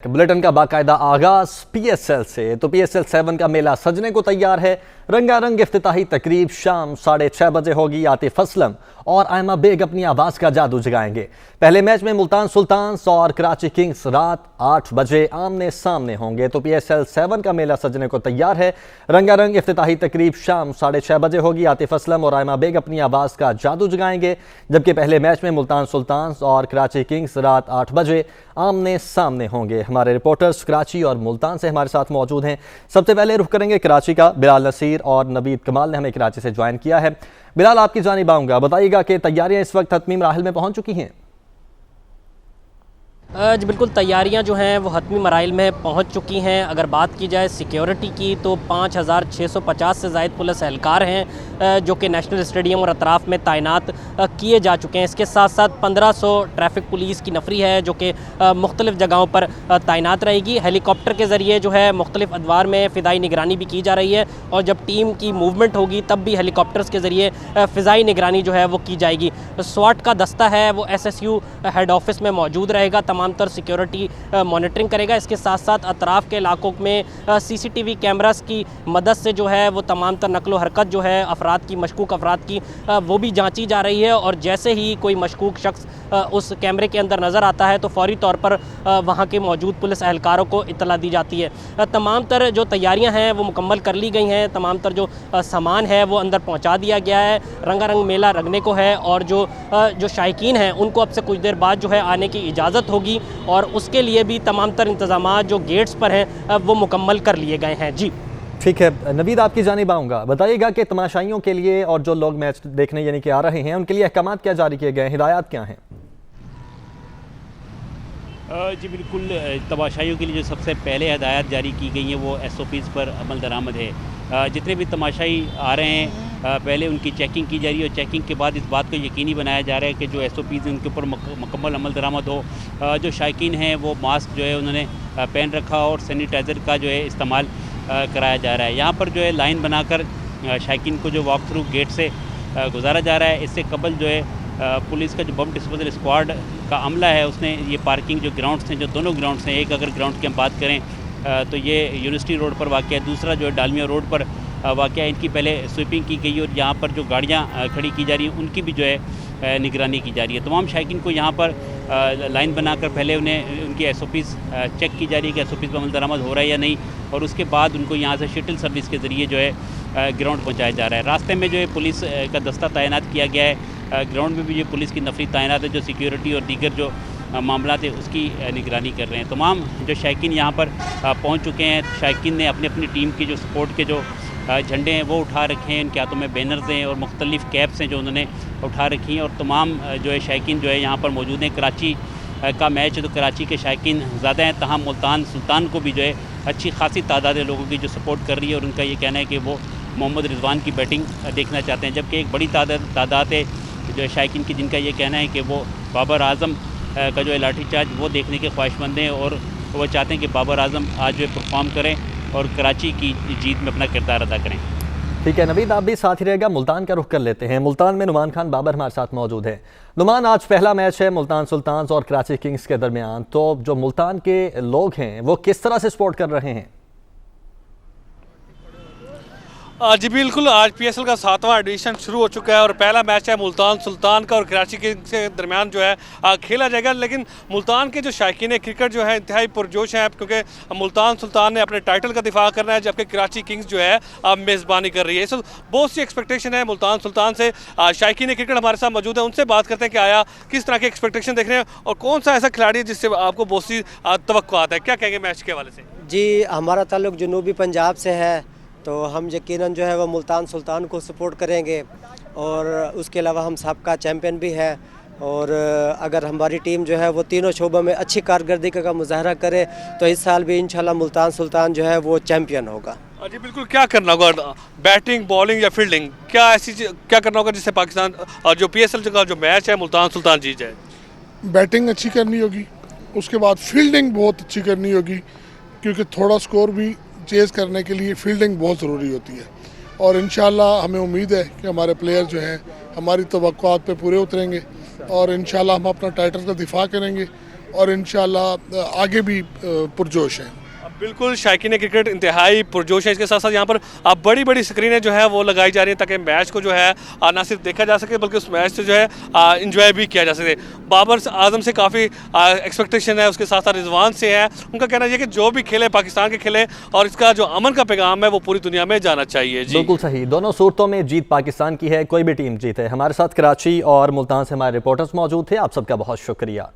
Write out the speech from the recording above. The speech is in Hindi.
बुलेटिन का बाकायदा आगाज पीएसएल से। तो पीएसएल 7 का मेला सजने को तैयार है। रंगारंग इफ्तिताही तकरीब शाम 6:30 बजे होगी। आतिफ असलम और आयमा बेग अपनी आवाज का जादू जगाएंगे। पहले मैच में मुल्तान सुल्तान्स और कराची किंग्स रात 8 बजे आमने सामने होंगे। तो पीएसएल 7 का मेला सजने को तैयार है। रंगारंग इफ्तिताही तकरीब शाम 6:30 बजे होगी। आतिफ असलम और आयमा बेग अपनी आवाज का जादू जगाएंगे, जबकि पहले मैच में मुल्तान सुल्तान्स और कराची किंग्स रात 8 बजे आमने सामने होंगे। हमारे रिपोर्टर्स कराची और मुल्तान से हमारे साथ मौजूद हैं। सबसे पहले रुख करेंगे कराची का। बिलाल नसीर और नवीद कमाल ने हमें कराची से ज्वाइन किया है। बिलाल, आपकी जानिब आऊंगा, बताइएगा कि तैयारियां इस वक्त हतमी मराहिल में पहुंच चुकी हैं। जी बिल्कुल, तैयारियां जो हैं वो हतमी मराइल में पहुंच चुकी हैं। अगर बात की जाए सिक्योरिटी की तो 5650 से ज़ायद पुलिस एहलकार हैं जो कि नेशनल स्टेडियम और अतराफ़ में तैनात किए जा चुके हैं। इसके साथ साथ 1500 ट्रैफिक पुलिस की नफरी है जो कि मुख्तलिफ़ जगहों पर तैनात रहेगी। हेलीकॉप्टर के ज़रिए जो है मुख्तलिफ़ अदवार में फ़िज़ाई निगरानी भी की जा रही है और जब टीम की मूवमेंट होगी तब भी हेलीकॉप्टर्स के ज़रिए फ़िज़ाई निगरानी जो है वो की जाएगी। स्वाट का दस्ता है वो SSU हेड ऑफिस में मौजूद रहेगा, तमाम तर सिक्योरिटी मॉनिटरिंग करेगा। इसके साथ साथ अतराफ़ के इलाकों में CCTV कैमरास की मदद से जो है वो तमाम तर नकलो हरकत जो है अफराद की, मशकूक अफराद की, वो भी जांची जा रही है। और जैसे ही कोई मशकूक शख्स उस कैमरे के अंदर नज़र आता है तो फ़ौरी तौर पर वहाँ के मौजूद पुलिस एहलकारों को इत्तला दी जाती है। तमाम तर जो तैयारियाँ हैं वो मुकम्मल कर ली गई हैं। तमाम तर जो सामान है वो अंदर पहुँचा दिया गया है। रंगारंग मेला रंगने को है और जो शायकीन हैं उनको अब से कुछ देर बाद जो है आने की इजाज़त होगी और उसके लिए भी तमाम तर इंतज़ामात जो गेट्स पर हैं वो मुकम्मल कर लिए गए हैं। जी ठीक है नवीद, आपकी जानिब आऊँगा, बताइएगा कि तमाशाइयों के लिए और जो लोग मैच देखने यानी कि आ रहे हैं उनके लिए अहकामात क्या जारी किए गए हैं, हिदायत क्या हैं? जी बिल्कुल, तमाशाइयों के लिए जो सबसे पहले हदायत जारी की गई हैं वो SOPs पर अमल दरामद है। जितने भी तमाशाई आ रहे हैं पहले उनकी चेकिंग की जा रही है और चेकिंग के बाद इस बात को यकीनी बनाया जा रहा है कि जो SOPs हैं उनके ऊपर मुकम्मल अमल दरामद हो। जो शायकीन हैं वो मास्क जो है उन्होंने पहन रखा और सैनिटाइज़र का जो है इस्तेमाल कराया जा रहा है। यहाँ पर जो है लाइन बनाकर शायकीन को जो वॉक थ्रू गेट से गुजारा जा रहा है। इससे कबल जो है पुलिस का जो बम डिस्पोजल स्क्वाड का अमला है उसने ये पार्किंग जो ग्राउंड्स हैं, जो दोनों ग्राउंड्स हैं, एक अगर ग्राउंड की हम बात करें तो ये यूनिवर्सिटी रोड पर वाक़ है, दूसरा जो है डालमिया रोड पर वाक़ है। इनकी पहले स्वीपिंग की गई और यहाँ पर जो गाड़ियाँ खड़ी की जा रही हैं उनकी भी जो है निगरानी की जा रही है। तमाम शायकीन को यहाँ पर लाइन बनाकर पहले उन्हें उनकी SOPs चेक की जा रही है कि SOPs पर अमल दरामद हो रहा है या नहीं, और उसके बाद उनको यहाँ से शटल सर्विस के ज़रिए जो है ग्राउंड पहुँचाया जा रहा है। रास्ते में जो है पुलिस का दस्ता तैनात किया गया है। ग्राउंड में भी जो पुलिस की नफरी तैनात है जो सिक्योरिटी और दीगर जो मामला थे उसकी निगरानी कर रहे हैं। तमाम जो शायकीन यहाँ पर पहुँच चुके हैं। शायकीन ने अपनी अपनी टीम की जो सपोर्ट के जो झंडे हैं वो उठा रखे हैं, इनके हाथों में बैनर्स हैं और मुख्तलिफ़ कैप्स हैं जो उन्होंने उठा रखी हैं। और तमाम जो है शायकीन जो है यहाँ पर मौजूद हैं। कराची का मैच है तो कराची के शायकीन ज़्यादा हैं, तमाम मुल्तान सुल्तान को भी जो है अच्छी खासी तादाद लोगों की जो सपोर्ट कर रही है और उनका ये कहना है कि वो मोहम्मद रिजवान की बैटिंग देखना चाहते हैं। जबकि एक बड़ी तादाद है जो है शायकीन की जिनका ये कहना है कि वो बाबर आज़म का जो है लाठीचार्ज वो देखने के ख्वाहिशमंद हैं और वो चाहते हैं कि बाबर आज़म आज जो है परफॉर्म करें और कराची की जीत में अपना किरदार अदा करें। ठीक है नवीद, आप भी साथ ही रहेगा। मुल्तान का रुख कर लेते हैं। मुल्तान में नुमान खान बाबर हमारे साथ मौजूद है। नुमान, आज पहला मैच है मुल्तान सुल्तान्स और कराची किंग्स के दरमियान, तो जो मुल्तान के लोग हैं वो किस तरह से सपोर्ट कर रहे हैं? जी बिल्कुल, आज PSL का 7वां एडिशन शुरू हो चुका है और पहला मैच है मुल्तान सुल्तान का और कराची किंग्स के दरमियान जो है खेला जाएगा। लेकिन मुल्तान के जो शायकीन क्रिकेट जो है इंतहाई पुरजोश हैं क्योंकि मुल्तान सुल्तान ने अपने टाइटल का दिफा करना है जबकि कराची किंग्स जो है मेज़बानी कर रही है। इस बहुत सी एक्सपेक्टेशन है मुल्तान सुल्तान से। शायकीन क्रिकेट हमारे साथ मौजूद है, उनसे बात करते हैं कि आया किस तरह की एक्सपेक्टेशन देख रहे हैं और कौन सा ऐसा खिलाड़ी है जिससे आपको बहुत सी तवक्कुआत है, क्या कहेंगे मैच के हवाले से? जी, हमारा ताल्लुक जनूबी पंजाब से है तो हम यकीनन जो है वो मुल्तान सुल्तान को सपोर्ट करेंगे और उसके अलावा हम सबका चैम्पियन भी है और अगर हमारी टीम जो है वो तीनों शोबों में अच्छी कारकर्दगी का मुजाहरा करे तो इस साल भी इंशाल्लाह मुल्तान सुल्तान जो है वो चैम्पियन होगा। जी बिल्कुल, क्या करना होगा, बैटिंग, बॉलिंग या फील्डिंग, क्या ऐसी क्या करना होगा जिससे पाकिस्तान और जो PSL का जो मैच है मुल्तान सुल्तान जीत जाए? बैटिंग अच्छी करनी होगी, उसके बाद फील्डिंग बहुत अच्छी करनी होगी क्योंकि थोड़ा स्कोर भी चेज़ करने के लिए फील्डिंग बहुत ज़रूरी होती है और इंशाल्लाह हमें उम्मीद है कि हमारे प्लेयर जो हैं हमारी तवक्कुआत पे पूरे उतरेंगे और इंशाल्लाह हम अपना टाइटल का दिफा करेंगे और इंशाल्लाह आगे भी पुरजोश हैं। बिल्कुल, शायकीन क्रिकेट इंतहाई पुरजोश है। इसके साथ साथ यहाँ पर बड़ी बड़ी स्क्रीनें जो है वो लगाई जा रही हैं ताकि मैच को जो है ना सिर्फ देखा जा सके बल्कि उस मैच से जो है इंजॉय भी किया जा सके। बाबर आजम से काफ़ी एक्सपेक्टेशन है, उसके साथ साथ रिजवान से है। उनका कहना यह कि जो भी खेले पाकिस्तान के खेले और इसका जो अमन का पैगाम है वो पूरी दुनिया में जाना चाहिए। जी बिल्कुल सही, दोनों सूरतों में जीत पाकिस्तान की है, कोई भी टीम जीते। हमारे साथ कराची और मुल्तान से हमारे रिपोर्टर्स मौजूद थे। आप सबका बहुत शुक्रिया।